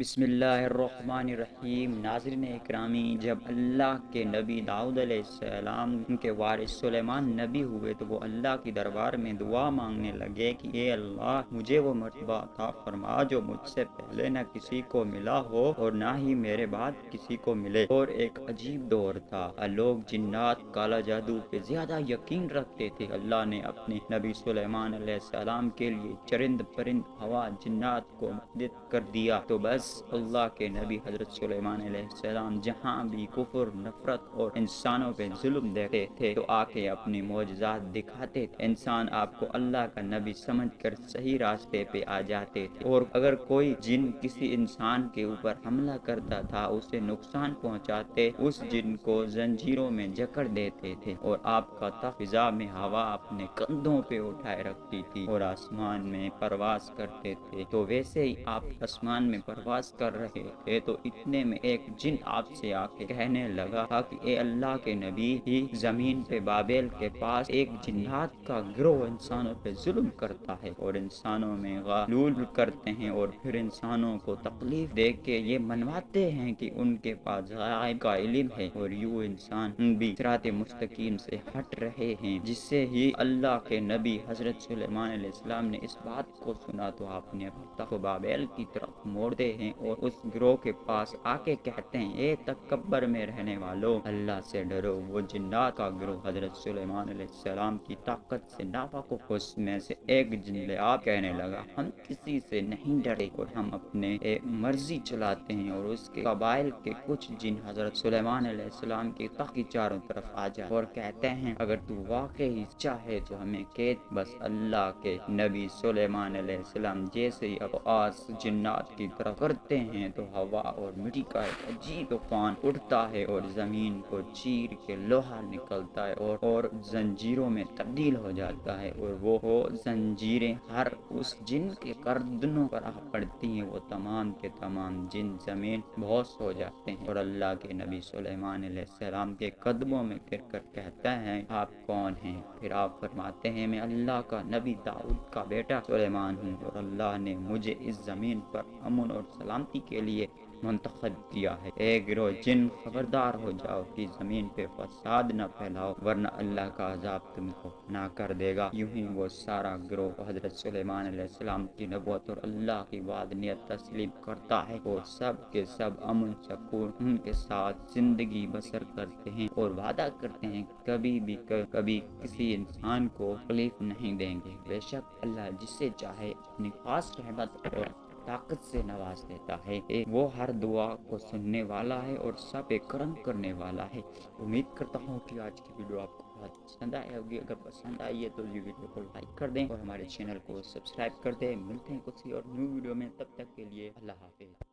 बिस्मिल्लाहिर्रहमानिर्रहीम। नाज़रीन इकरामी, जब अल्लाह के नबी दाऊद अलैहिस्सलाम के वारिस सुलेमान नबी हुए तो वो अल्लाह की दरबार में दुआ मांगने लगे कि ए अल्लाह, मुझे वो मर्तबा अता फरमा जो मुझसे पहले न किसी को मिला हो और ना ही मेरे बाद किसी को मिले। और एक अजीब दौर था, लोग जिन्नात काला जादू पे ज्यादा यकीन रखते थे। अल्लाह ने अपने नबी सुलेमान अलैहिस्सलाम के लिए चरिंद परिंद हवा जिन्नात को मुद्दत कर दिया। तो बस अल्लाह के नबी हजरत सुलेमान अलैहिस्सलाम जहाँ भी कुफर, नफरत और इंसानों पे जुल्म देखते थे तो आके अपनी मोजज़ात दिखाते थे। इंसान आपको अल्लाह का नबी समझकर सही रास्ते पे आ जाते थे। और अगर कोई जिन किसी इंसान के ऊपर हमला करता था, उसे नुकसान पहुंचाते, उस जिन को जंजीरों में जकड़ देते थे और आपका फिजा में हवा अपने कंधों पे उठाए रखती थी और आसमान में परवास करते थे। तो वैसे ही आप आसमान में परवास कर रहे थे तो इतने में एक जिन आपसे आके कहने लगा कि ए अल्लाह के नबी, ही जमीन पे बाबेल के पास एक जिन्नात का गिरोह इंसानों पे जुल्म करता है और इंसानों में गालूल करते हैं और फिर इंसानों को तकलीफ दे के ये मनवाते हैं कि उनके पास गायब का इल्म है और यूं इंसान भी सिरात मुस्तकीम से हट रहे हैं। जिससे ही अल्लाह के नबी हजरत सुलेमान अलैहिस्सलाम ने इस बात को सुना तो आपने अपने तख्त बाबेल की तरफ मोड़ते हैं और उस गिरोह के पास आके कहते हैं, ए तकब्बर में रहने वालों, अल्लाह से डरो। वो जिन्नात का गिरोह हजरत सुलेमान अलैहिस्सलाम की ताकत से नावाकुफ। उसमें से एक जिन आप कहने लगा, हम किसी से नहीं डरे और हम अपने मर्जी चलाते हैं। और उसके कबाइल के कुछ जिन हजरत सुलेमान अलैहिस्सलाम की तख्त की चारों तरफ आ जाए और कहते हैं, अगर तू वाकई चाहे तो हमें कैद। बस अल्लाह के नबी सुलेमान अलैहिस्सलाम जैसे ही आवाज जिन्नात की तरफ करते हैं तो हवा और मिट्टी का एक अजीब तूफान उठता है और जमीन को चीर के लोहा निकलता है और जंजीरों में तब्दील हो जाता है। और वो जंजीरें हर उस जिन के गर्दनों पर आ पड़ती हैं। वो तमाम के तमाम जिन जमीन बेहोश हो जाते हैं और अल्लाह के नबी सुलेमान अलैहिस्सलाम के कदमों में गिर कर कहता है, आप कौन हैं? फिर आप फरमाते हैं, मैं अल्लाह का नबी दाऊद का बेटा सुलेमान हूँ और अल्लाह ने मुझे इस जमीन पर अमन और सलामती के लिए मुंतखब किया है। ए गिरोह जिन, खबरदार हो जाओ कि जमीन पे फसाद न फैलाओ, वरना अल्लाह का अजाब तुमको ना कर देगा। यूं ही वो सारा गिरोह हजरत सुलेमान अलैहिस्सलाम की नबूवत और अल्लाह की वादनियत तस्लीम करता है और सब के सब अमन सकून उनके साथ जिंदगी बसर करते हैं और वादा करते हैं कभी किसी इंसान को तकलीफ नहीं देंगे। बेशक अल्लाह जिससे चाहे अपनी खास रहमत और ताकत से नवाज देता है। वो हर दुआ को सुनने वाला है और सब पे करम करने वाला है। उम्मीद करता हूँ कि आज की वीडियो आपको बहुत पसंद आई होगी। अगर पसंद आई है तो ये वीडियो को लाइक कर दें और हमारे चैनल को सब्सक्राइब कर दें। मिलते हैं किसी और न्यू वीडियो में, तब तक के लिए अल्लाह हाफिज़।